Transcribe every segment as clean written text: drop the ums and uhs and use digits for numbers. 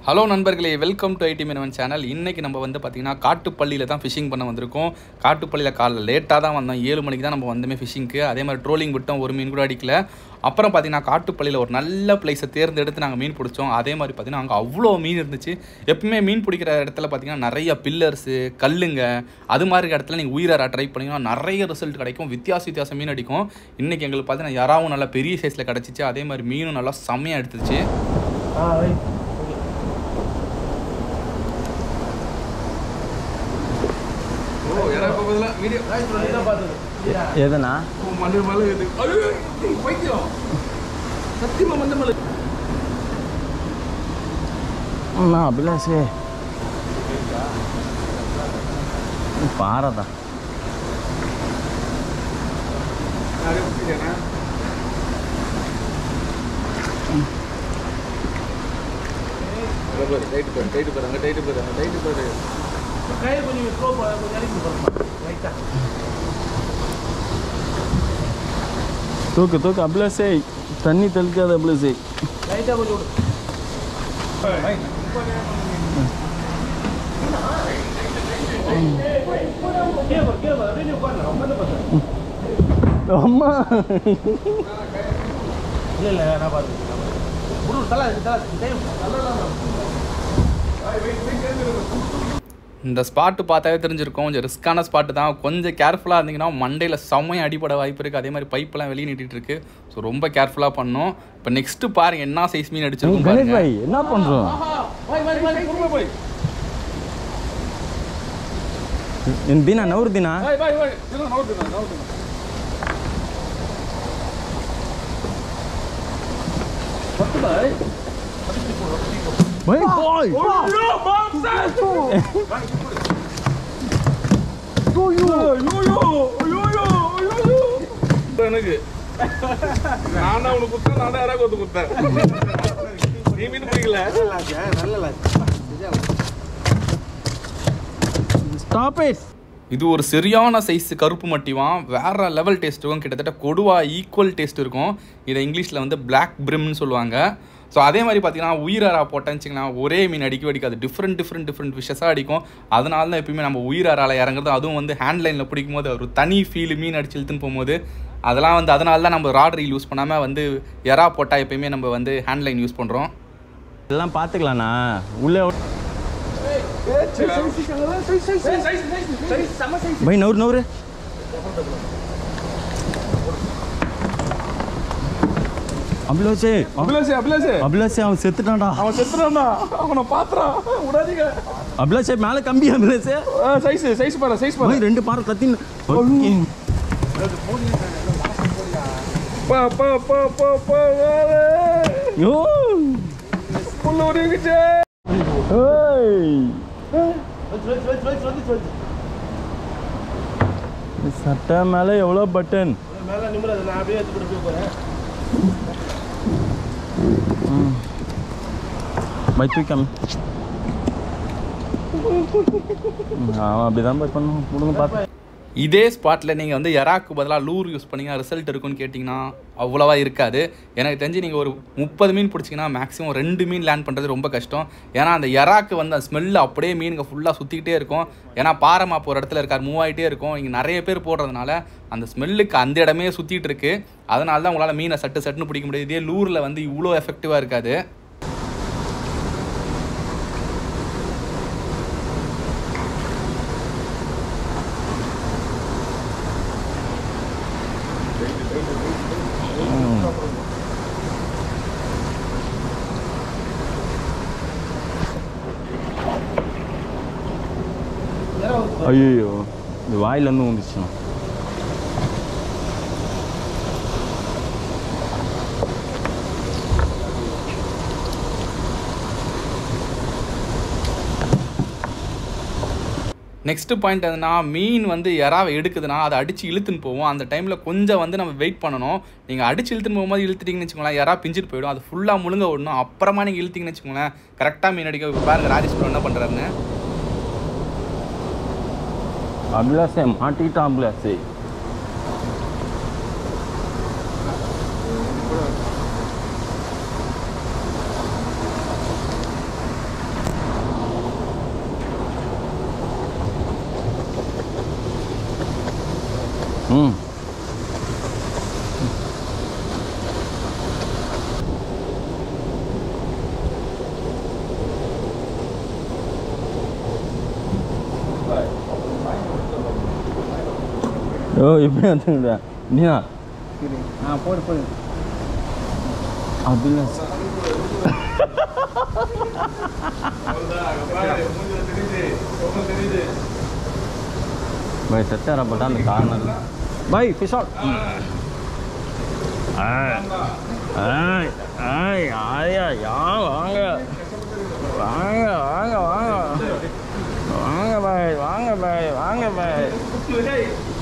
Hello நண்பர்களே, welcome to ID Meenavan channel. இன்றைக்கி நம்ம வந்து பார்த்திங்கன்னா காட்டுப்பள்ளியில் தான் ஃபிஷிங் பண்ண வந்திருக்கோம். காட்டுப்பள்ளியில் காலைல லேட்டாக தான் வந்தோம். 7 மணிக்கு தான் நம்ம வந்தோமே ஃபிஷிங்க்கு. அதே மாதிரி ட்ரோலிங் விட்டோம், ஒரு மீன் கூட அடிக்கல. அப்புறம் பார்த்திங்கன்னா காட்டுப்பள்ளியில் ஒரு நல்ல பிளேஸை தேர்ந்தெடுத்து நாங்கள் மீன் பிடிச்சோம். அதே மாதிரி பார்த்திங்கன்னா அங்கே அவ்வளோ மீன் இருந்துச்சு. எப்பவுமே மீன் பிடிக்கிற இடத்துல பார்த்திங்கன்னா நிறைய பில்லர்ஸு, கல்லுங்க, அது மாதிரி இடத்துல நீங்கள் உயிராரா ட்ரை பண்ணிங்கன்னா நிறைய ரிசல்ட் கிடைக்கும். வித்தியாச மீன் அடிக்கும். இன்றைக்கி எங்களுக்கு பார்த்திங்கன்னா யாராவும் நல்லா பெரிய சைஸில் கிடச்சிச்சு. அதே மாதிரி மீனும் நல்லா செம்மையாக எடுத்துச்சு. எதுனா அபிலாஷே பாரதா தூக்கு தூக்கு அபிலாஷே, தண்ணி தெளிக்காத அபிலாஷே. அம்மா இந்த ஸ்பாட்டு பார்த்தாவே தெரிஞ்சிருக்கும். கொஞ்சம் ரிஸ்க்கான ஸ்பாட்டு தான். கொஞ்சம் கேர்ஃபுல்லாக இருந்தீங்கன்னா மண்டையில் செம்மையாக அடிப்பட வாய்ப்பு இருக்குது. அதே மாதிரி பைப்பெல்லாம் வெளியே நீட்டிகிட்டு இருக்கு. ஸோ ரொம்ப கேர்ஃபுல்லாக பண்ணோம். இப்போ நெக்ஸ்ட்டு பாருங்கள் என்ன சைஸ் மீன் அடிச்சிருக்கோம். கணேஷ் பாய் என்ன பண்ணுறோம்? என் தீனா நவுறு தீனா எனக்கு நானா உனக்கு குத்தேன், நானா யாராவது ஒருத்தர் குத்தேன். நீ மீன் பிடிக்கல. இது ஒரு சரியான சைஸ் கருப்பு மட்டிவான். வேறு லெவல் டேஸ்ட் இருக்கும். கிட்டத்தட்ட கொடுவா ஈக்குவல் டேஸ்ட் இருக்கும். இதை இங்கிலீஷில் வந்து பிளாக் பிரிம்னு சொல்லுவாங்க. ஸோ அதே மாதிரி பார்த்தீங்கன்னா உயிராரா போட்டேன்னு வச்சிங்கன்னா ஒரே மீன் அடிக்காது. டிஃப்ரெண்ட் ஃபிஷ்ஷஸாக அடிக்கும். அதனால தான் எப்பயுமே நம்ம உயிராரால் இறங்குறது. அதுவும் வந்து ஹேண்ட்லைனில் பிடிக்கும் போது ஒரு தனி ஃபீல். மீன் அடிச்சு இழுத்துன்னு போகும்போது அதெல்லாம் வந்து அதனால தான் நம்ம ராட் ரீல் யூஸ் பண்ணாமல் வந்து எறா போட்டால் எப்பயுமே நம்ம வந்து ஹேண்ட்லைன் யூஸ் பண்ணுறோம். இதெல்லாம் பார்த்துக்கலாண்ணா. உள்ளே பை நவுறு நவுறு அபிலாஷே அபிலாஷே அபிலாஷே அபிலாஷே அவன் செத்துட்டான்டா. அவனை பாத்துறா விடாதீங்க. அபிலாஷே மேலே கம்பி. அபிலாஷே சைஸ் பாரு. ரெண்டு பாறை கத்தி. சட்டை மேலே எவ்வளோ பட்டன். தூக்கம் அவன் அப்படிதான் பண்ணும். கொடுங்க பார்த்து. இதே ஸ்பாட்டில் நீங்கள் வந்து எறாக்கு பதிலாக லூர் யூஸ் பண்ணிங்கன்னா ரிசல்ட் இருக்குன்னு கேட்டிங்கன்னா அவ்வளோவா இருக்காது. எனக்கு தெரிஞ்சு நீங்கள் ஒரு 30 மீன் பிடிச்சிங்கன்னா மேக்ஸிமம் 2 மீன் லேண்ட் பண்ணுறது ரொம்ப கஷ்டம். ஏன்னா அந்த எறாக்கு வந்து அந்த ஸ்மெல்லு அப்படியே மீனுங்க ஃபுல்லாக சுற்றிக்கிட்டே இருக்கும். ஏன்னா பாறைமா போகிற இடத்துல இருக்கார், மூவ் ஆகிட்டே இருக்கும். இங்கே நிறைய பேர் போடுறதுனால அந்த ஸ்மெல்லுக்கு அந்த இடமே சுற்றிட்டு இருக்கு. அதனால தான் உங்களால் மீனை சட்டுன்னு பிடிக்க முடியாது. இதே லூரில் வந்து இவ்வளோ எஃபெக்டிவாக இருக்காது. ஐயோ இந்த வாயிலேருந்து வந்துச்சுண்ணா. நெக்ஸ்ட் பாயிண்ட் எதுனா, மீன் வந்து எறாவை எடுக்குதுன்னா அதை அடித்து இழுத்துன்னு போவோம். அந்த டைமில் கொஞ்சம் வந்து நம்ம வெயிட் பண்ணணும். நீங்கள் அடித்து இழுத்துன்னு போகும்போது இழுத்துட்டிங்கன்னு வச்சுக்கோங்களேன், எறா பிஞ்சிட்டு போயிடும். அது ஃபுல்லாக முழுங்க விடணும். அப்புறமா நீங்கள் இழுத்திங்கன்னு வச்சுக்கோங்களேன், கரெக்டாக மீன் அடிக்க. இப்போ பாருங்கள் ராஜேஷ் என்ன பண்ணுறாருன்னு. அபிலாஷே மாட்டிக்கிட்டான் அபிலாஷே. ஓ இப்படி வந்துங்களா நீயா? போடு போடு அபிலாஷ். भाई सत्या रहा बता नहीं कॉर्नर भाई फिश आउट आय आय आया यार वांगा वांगा वांगा वांगा वांगा भाई वांगा भाई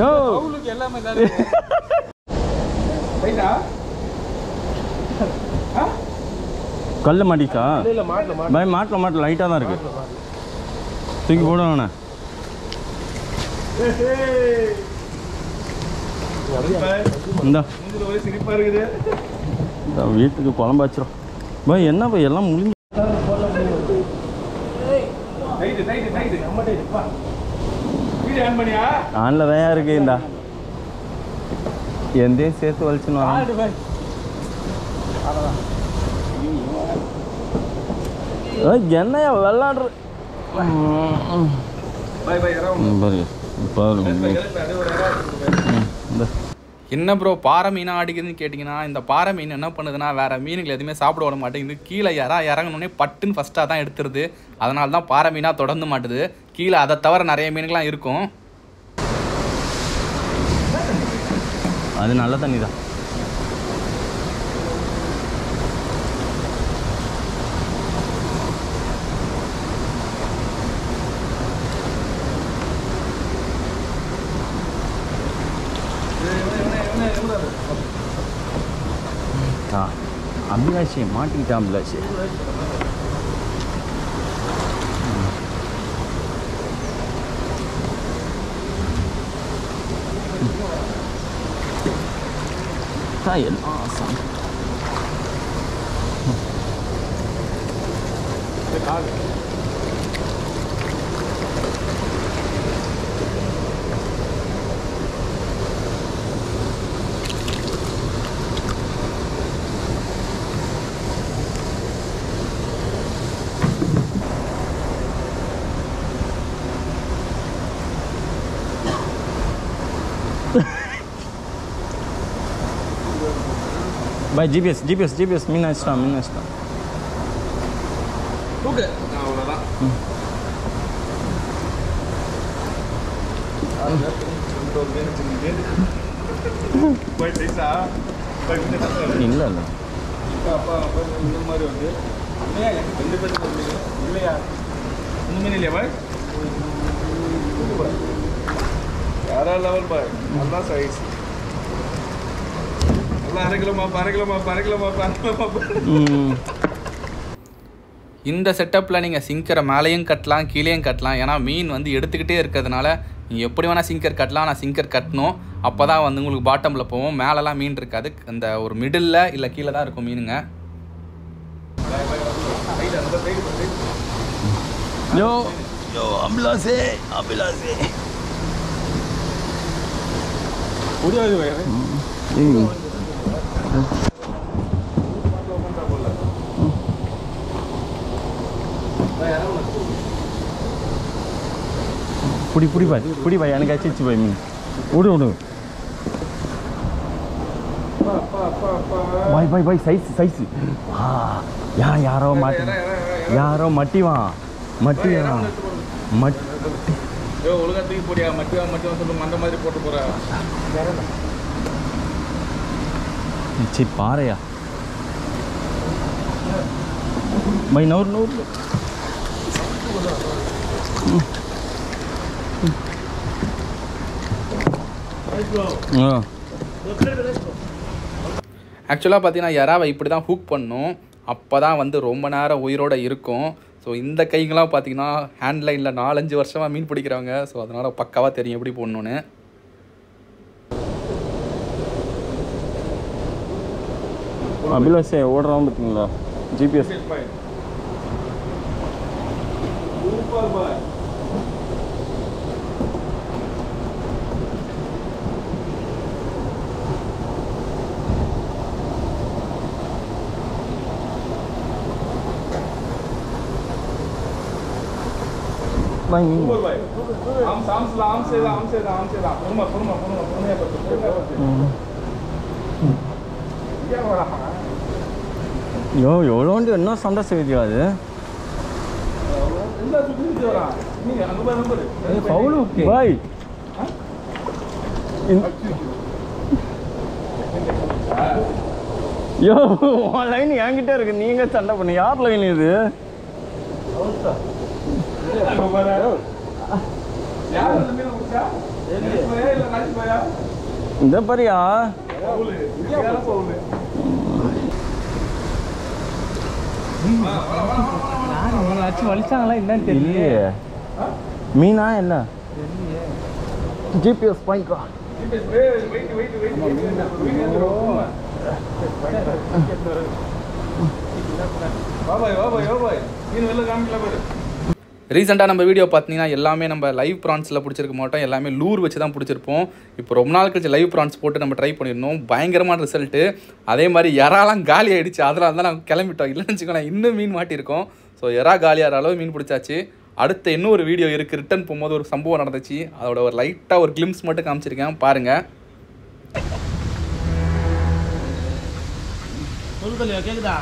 यो அவளுக்கு எல்லாமே தானே ரைட்டா கல்ல மாட்டிச்சா? இல்ல மாட்டல भाई மாட்டல லைட்டா தான் இருக்கு. தூக்கி போடுவானே. இந்த சிரிப்பா இருக்குது. வீட்டுக்கு குழம்பு வச்சிரும். பாய் என்ன பாய் எல்லாம் முடிஞ்சு ஆன்ல தான் இருக்கு. இந்த எந்தையும் சேர்த்து வலிச்சுன்னு என்னையா விளாடுற என்ன ப்ரோ பாறை மீனாக அடிக்குதுன்னு கேட்டிங்கன்னா, இந்த பாறை மீன் என்ன பண்ணுதுன்னா வேறு மீனுகள் எதுவுமே சாப்பிட விட மாட்டேங்குது. கீழே இறங்கினோடனே பட்டுன்னு ஃபஸ்ட்டாக தான் எடுத்துருது. அதனால தான் பாறை மீனாக தொடர்ந்து மாட்டுது. கீழே அதை தவிர நிறைய மீன்கள்லாம் இருக்கும். அது நல்ல தண்ணி தான். அபிலாஷே மாட்டிக்கிட்டான் அபிலாஷே. எல்லாம் ஆசம். भाई जीपीएस मीन इष्टा ஓகே அவ்வளவுதான். போய் சைஸா இல்ல அப்பா இந்த மாதிரி வந்து ரெண்டு பேருக்கு இல்லையா? ஒண்ணுமே இல்லையா பாய்? யாரா லெவல் பாய் நல்லா சைஸ் நல்லா அரை கிலோ. இந்த செட்டப்பில் நீங்கள் சிங்கரை மேலேயும் கட்டலாம் கீழேயும் கட்டலாம். ஏன்னா மீன் வந்து எடுத்துக்கிட்டே இருக்கிறதுனால நீங்கள் எப்படி வேணால் சிங்கர் கட்டலாம். ஆனால் சிங்கர் கட்டணும், அப்போ தான் வந்து உங்களுக்கு பாட்டமில் போவோம். மேலெலாம் மீன் இருக்காது, அந்த ஒரு மிடில் இல்லை கீழே தான் இருக்கும் மீனுங்க. யோ அபிலாஷே புடி பாய் எனக்கு அச்சிச்சு பாய் மீன் விடு பாய் சைஸ் யாரோ மட்டிவான் ஒழுங்கா தூக்கி போடியா. மட்டிவான் சொல்லி மண்ட மாதிரி போட்டு போற சி பாறையா பாய் நூறு ஆக்சுவலாக பார்த்தீங்கன்னா எறாவை இப்படி தான் ஹூக் பண்ணும். அப்போ தான் வந்து ரொம்ப நேரம் உயிரோடு இருக்கும். ஸோ இந்த கைங்கெல்லாம் பார்த்தீங்கன்னா ஹேண்ட்லைனில் 4-5 வருஷமாக மீன் பிடிக்கிறாங்க. ஸோ அதனால் பக்காவாக தெரியும் எப்படி போடணுன்னு. அபிலாஷே ஓடுறான் பார்த்தீங்களா ஜிபிஎஸ். சூப்பர் பாய். பாய் சூப்பர் பாய். ஆம் சேதா. பொறுமையா பத்து. யோ எவ்வளோண்டு என்ன சண்டை செய்தியா அது? பாய் யோ உன் லைன் என்கிட்ட இருக்கு, நீங்க சண்டை பண்ண. யார் லைன் இது? இந்த பாரியா வலிச்சாங்களா என்னன்னு தெரியலையே. மீனா என்ன ஜிபிஎஸ் பாயிண்ட் ரீசெண்டாக நம்ம வீடியோ பார்த்தீங்கன்னா எல்லாமே நம்ம லைவ் ப்ரான்ஸில் பிடிச்சிருக்க மாட்டோம், எல்லாமே லூர் வச்சு தான் பிடிச்சிருப்போம். இப்போ ரொம்ப நாள் கழிச்சு லைவ் ப்ரான்ஸ் போட்டு நம்ம ட்ரை பண்ணியிருந்தோம், பயங்கரமான ரிசல்ட்டு. அதே மாதிரி எறாலாம் காலி ஆகிடுச்சு, அதனால தான் நாங்கள் கிளம்பிட்டோம். இல்லைன்னு வச்சுக்கோங்க இன்னும் மீன் மாட்டியிருக்கோம். ஸோ எறா காலியாகிற அளவு மீன் பிடிச்சாச்சு. அடுத்த இன்னொரு வீடியோ இருக்குது, ரிட்டன் போகும்போது ஒரு சம்பவம் நடந்துச்சு, அதோட ஒரு லைட்டாக ஒரு கிளிம்ஸ் மட்டும் காமிச்சிருக்கேன் பாருங்கள். கேக்குதா?